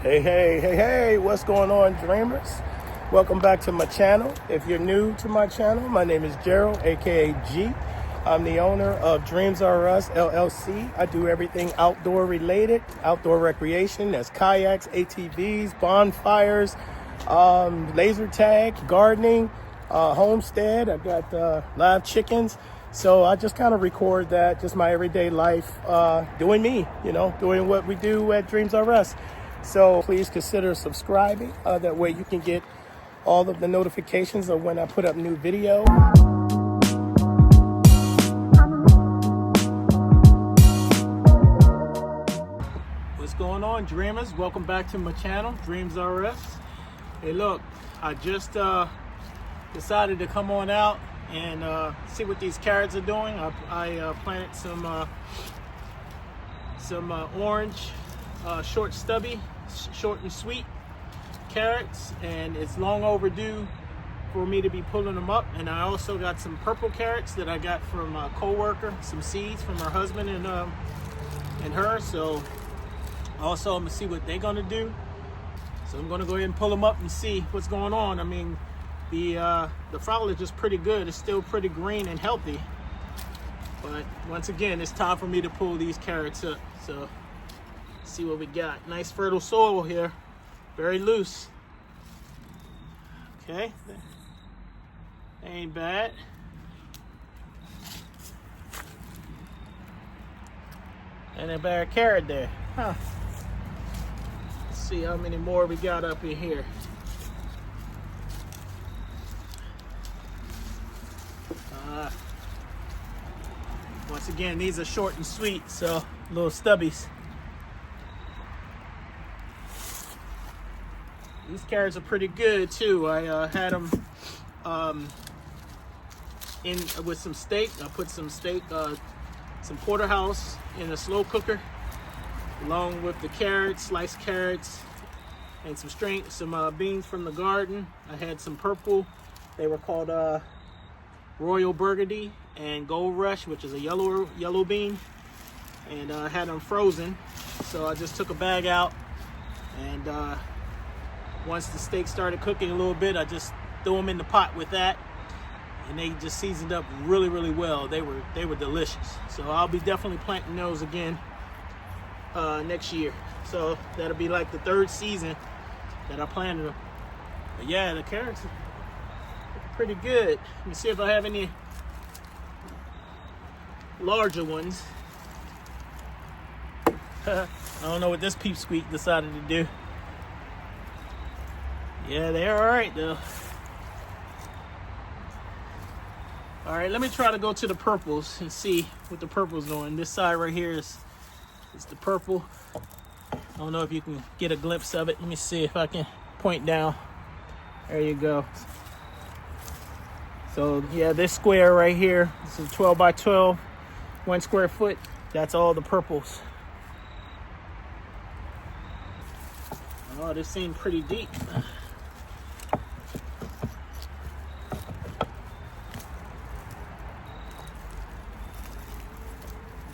Hey, what's going on, dreamers? Welcome back to my channel. If you're new to my channel, my name is Gerald, aka G. I'm the owner of Dreams R Us LLC. I do everything outdoor related, outdoor recreation. That's kayaks, ATVs, bonfires, laser tag, gardening, homestead. I got live chickens. So I just kind of record that, just my everyday life, doing me, doing what we do at Dreams R Us. So please consider subscribing. That way you can get all of the notifications of when I put up new video. What's going on, dreamers? Welcome back to my channel, Dreams R Us. Hey, look, I just decided to come on out and see what these carrots are doing. I planted some orange, short stubby, short and sweet carrots, and it's long overdue for me to be pulling them up. And I also got some purple carrots that I got from a co-worker, some seeds from her husband and her. So also I'm gonna see what they're gonna do. So I'm gonna go ahead and pull them up and see what's going on. I mean, the foliage is pretty good. It's still pretty green and healthy, but once again, it's time for me to pull these carrots up. So see what we got. Nice fertile soil here, very loose. Okay, ain't bad. And a bare carrot there, huh? Let's see how many more we got up in here. Once again, these are short and sweet, so little stubbies. These carrots are pretty good too. I had them in with some steak. I put some steak, some porterhouse in a slow cooker, along with the carrots, sliced carrots, and some beans from the garden. I had some purple. They were called Royal Burgundy and Gold Rush, which is a yellow bean, and I had them frozen. So I just took a bag out, and once the steak started cooking a little bit, I just threw them in the pot with that, and they just seasoned up really well. They were delicious. So I'll be definitely planting those again next year. So that'll be like the third season that I planted them. But yeah, the carrots are pretty good. Let me see if I have any larger ones. I don't know what this peep squeak decided to do. Yeah, they're all right though. All right, let me try to go to the purples and see what the purple's doing. This side right here is the purple. I don't know if you can get a glimpse of it. Let me see if I can point down. There you go. So yeah, this square right here, this is 12 by 12, 1 square foot. That's all the purples. Oh, this seemed pretty deep.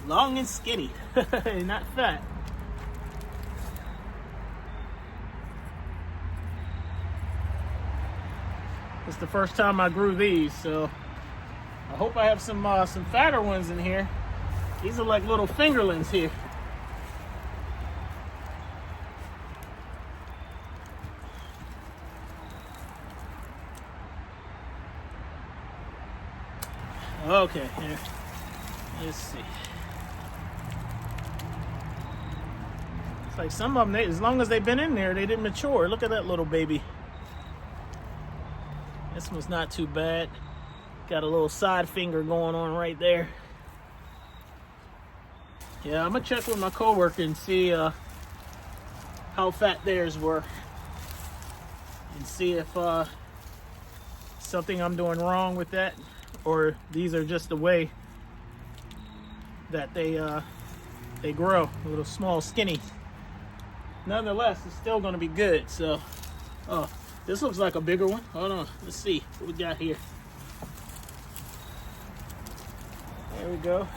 Long and skinny, not fat. It's the first time I grew these, so I hope I have some fatter ones in here. These are like little fingerlings here. Okay, here. Let's see. It's like some of them, as long as they've been in there, they didn't mature. Look at that little baby. This one's not too bad. Got a little side finger going on right there. Yeah, I'm gonna check with my coworker and see how fat theirs were, and see if something I'm doing wrong with that, or these are just the way that they grow, a little small, skinny. Nonetheless, it's still gonna be good. So, oh, this looks like a bigger one. Hold on, let's see what we got here. There we go.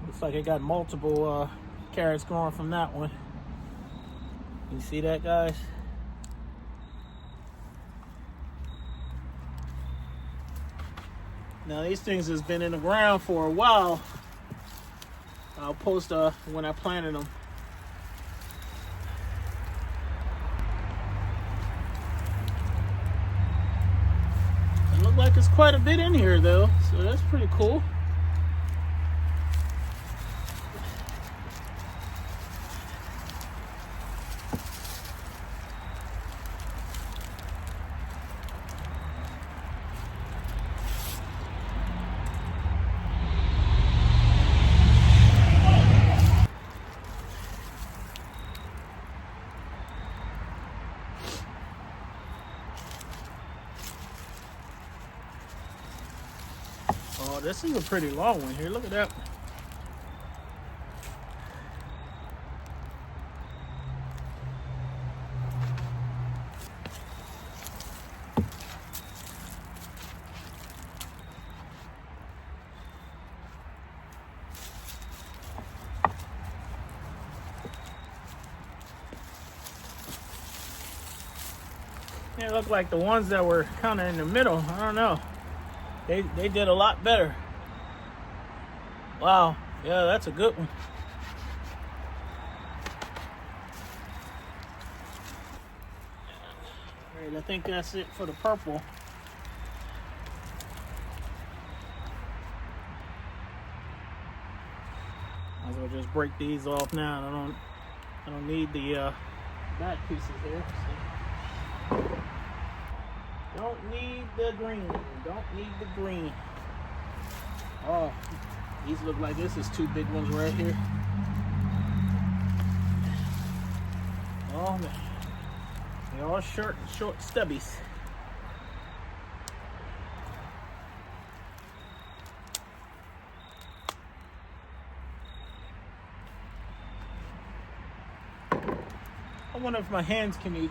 Looks like it got multiple carrots growing from that one. You see that, guys? Now these things has been in the ground for a while. I'll post when I planted them. It looks like it's quite a bit in here though, so that's pretty cool. Oh, this is a pretty long one here. Look at that. Yeah, it looked like the ones that were kind of in the middle, I don't know. They did a lot better. Wow, yeah, that's a good one. All right, I think that's it for the purple. Might as well just break these off now. I don't need the back pieces here. So. Don't need the green. Don't need the green. Oh, these look like this is two big ones right here. Oh man, they're all short stubbies. I wonder if my hands can eat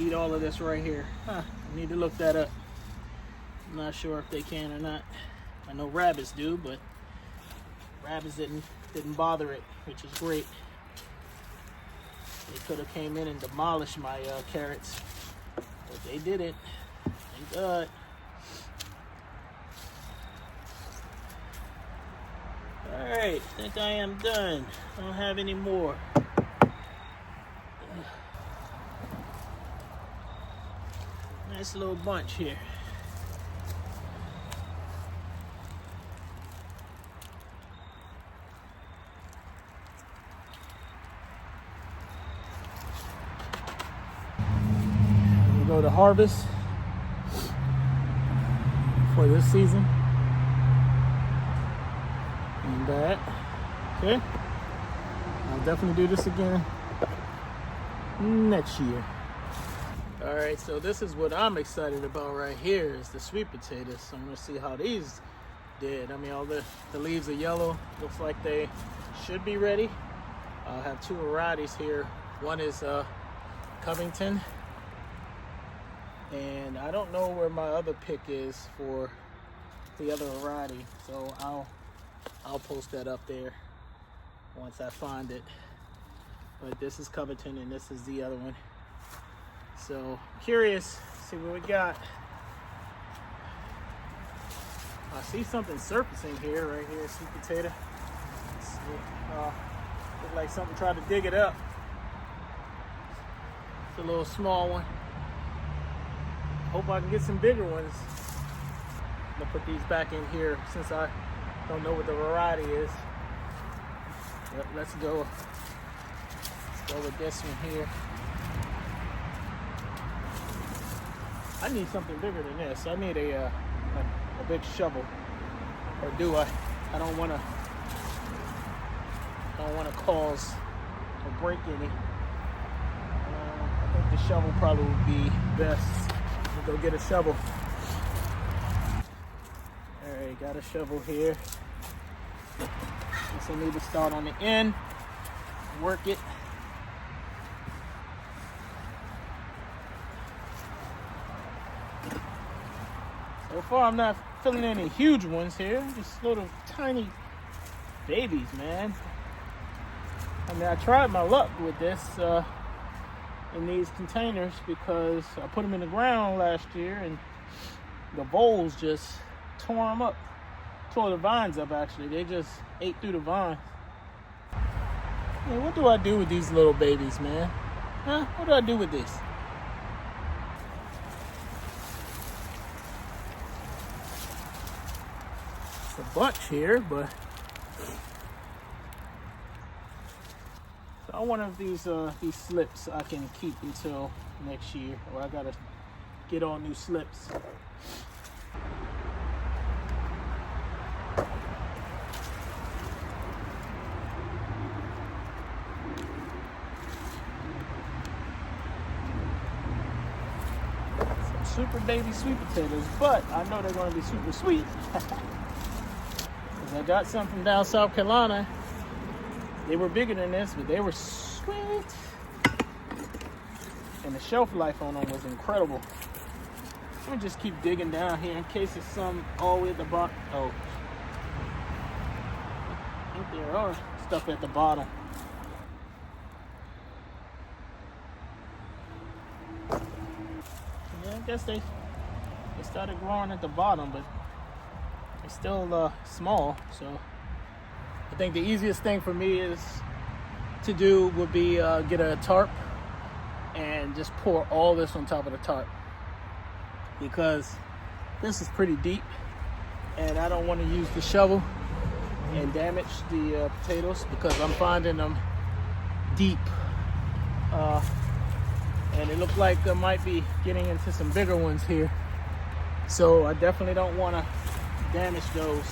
eat all of this right here. I need to look that up. I'm not sure if they can or not. I know rabbits do, but rabbits didn't bother it, which is great. They could have came in and demolished my carrots, but they didn't. Thank God. All right, I think I am done. I don't have any more. Nice little bunch here. We'll go to harvest for this season. And that. Okay. I'll definitely do this again next year. All right, so this is what I'm excited about right here is the sweet potatoes. So I'm gonna see how these did. I mean, all the leaves are yellow. Looks like they should be ready. I have two varieties here. One is Covington, and I don't know where my other pick is for the other variety. So I'll post that up there once I find it. But this is Covington and this is the other one. So curious, see what we got. I see something surfacing here, right here, sweet potato. Looks like something tried to dig it up. It's a little small one. Hope I can get some bigger ones. I'm gonna put these back in here since I don't know what the variety is. But let's go with this one here. I need something bigger than this. I need a big shovel, or do I? I don't want to cause or break any. I think the shovel probably would be best. We'll go get a shovel. All right, got a shovel here. Guess I need to start on the end, work it. So far, I'm not feeling any huge ones here. Just little tiny babies, man. I mean, I tried my luck with this in these containers because I put them in the ground last year and the voles just tore them up. Tore the vines up, actually. They just ate through the vines. Man, what do I do with these little babies, man? Huh? What do I do with this? It's a bunch here, but so one of these slips I can keep until next year, or I gotta get all new slips. Super baby sweet potatoes, but I know they're going to be super sweet. I got some from down South Carolina. They were bigger than this, but they were sweet. And the shelf life on them was incredible. Let me just keep digging down here in case there's some all the way at the bottom. Oh, I think there are stuff at the bottom. Yeah, I guess they started growing at the bottom, but they're still small. So I think the easiest thing for me to do would be get a tarp and just pour all this on top of the tarp, because this is pretty deep and I don't want to use the shovel and damage the potatoes, because I'm finding them deep. And it looks like I might be getting into some bigger ones here. So I definitely don't want to damage those.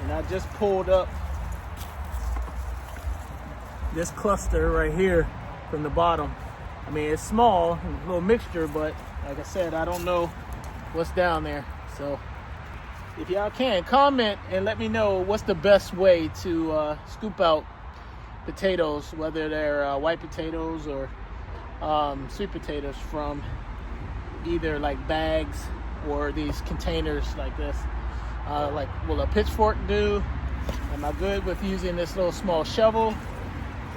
And I just pulled up this cluster right here from the bottom. I mean, it's small, a little mixture, but like I said, I don't know what's down there. So if y'all can, comment and let me know what's the best way to scoop out potatoes, whether they're white potatoes or sweet potatoes, from either like bags or these containers like this. Like, will a pitchfork do? Am I good with using this little small shovel?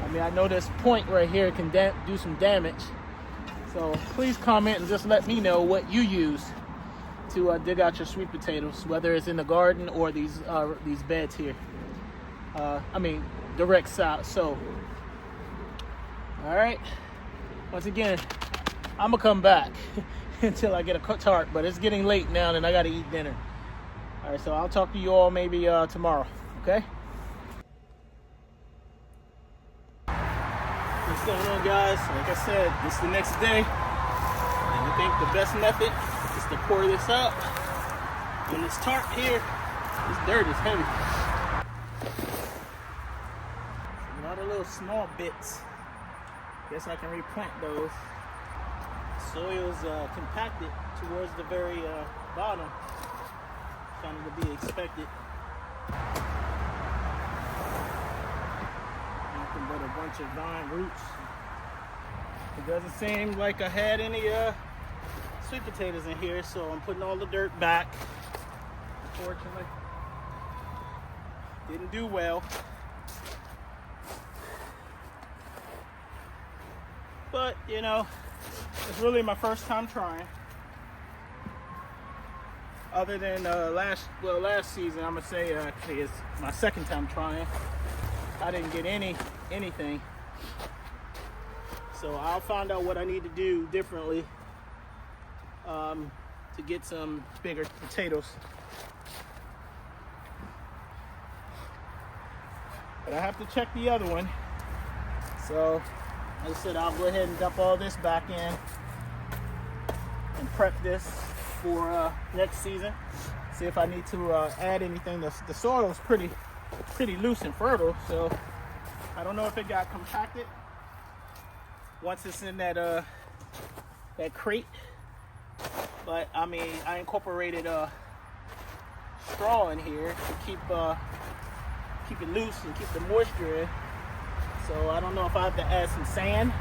I mean, I know this point right here can do some damage. So please comment and just let me know what you use to dig out your sweet potatoes, whether it's in the garden or these beds here. I mean, direct sow. All right. Once again, I'm gonna come back until I get a tarp, but it's getting late now and I gotta eat dinner. All right, so I'll talk to you all maybe tomorrow, okay? What's going on, guys? Like I said, this is the next day, and I think the best method is to pour this up on this tarp here. This dirt is heavy. A lot of little small bits. Guess I can replant those. Soil's compacted towards the very bottom, kind of to be expected. Nothing but a bunch of vine roots. It doesn't seem like I had any sweet potatoes in here, so I'm putting all the dirt back. Unfortunately, didn't do well. But, you know, it's really my first time trying. Other than last season, I'm gonna say actually it's my second time trying. I didn't get anything. So I'll find out what I need to do differently to get some bigger potatoes. But I have to check the other one. So, like I said, I'll go ahead and dump all this back in and prep this for next season. See if I need to add anything. The soil is pretty loose and fertile, so I don't know if it got compacted once it's in that crate. But I mean, I incorporated straw in here to keep it loose and keep the moisture in. So I don't know if I have to add some sand,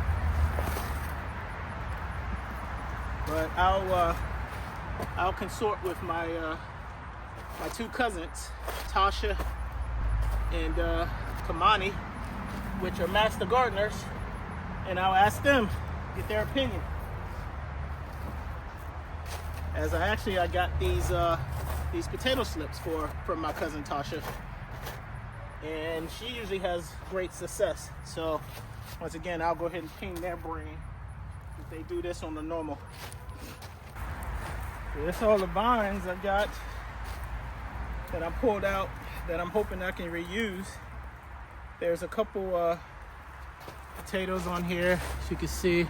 but I'll I'll consort with my my two cousins, Tasha and Kamani, which are master gardeners, and I'll ask them, get their opinion. As I got these potato slips from my cousin Tasha, and she usually has great success. So once again, I'll go ahead and ping their brain if they do this on the normal. So that's all the vines I got that I pulled out that I'm hoping I can reuse. There's a couple potatoes on here, as you can see.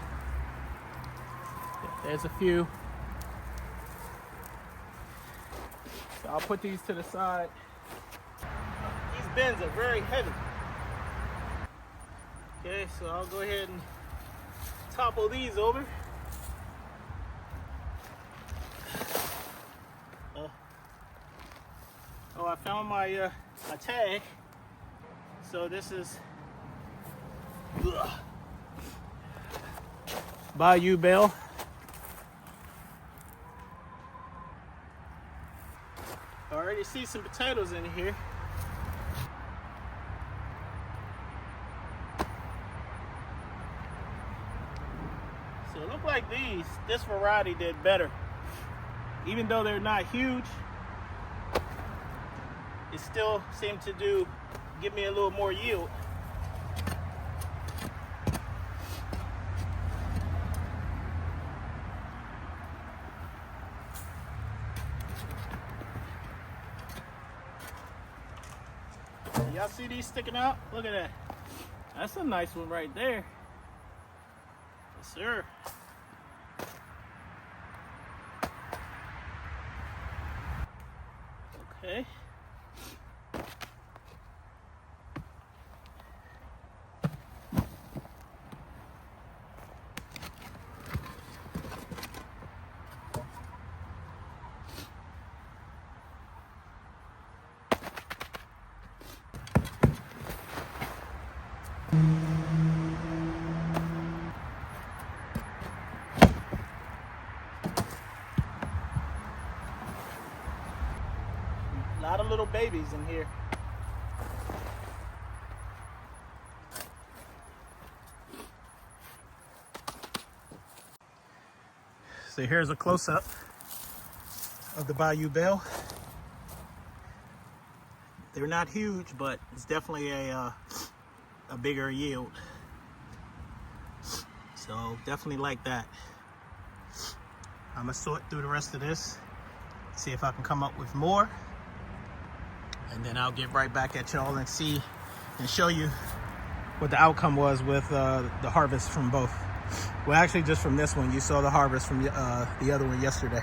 There's a few. So I'll put these to the side. These bins are very heavy. Okay, so I'll go ahead and topple these over. Oh, I found my my tag. So this is Bayou Bell. I already see some potatoes in here. So it looked like this variety did better. Even though they're not huge, it still seemed to give me a little more yield. Y'all see these sticking out? Look at that. That's a nice one right there. Yes, sir. Okay. A lot of little babies in here. So here's a close-up of the Bayou Bell. They're not huge, but it's definitely a bigger yield. So definitely like that. I'm gonna sort through the rest of this, see if I can come up with more, and then I'll get right back at y'all and see and show you what the outcome was with the harvest from both. Well, actually just from this one. You saw the harvest from the other one yesterday.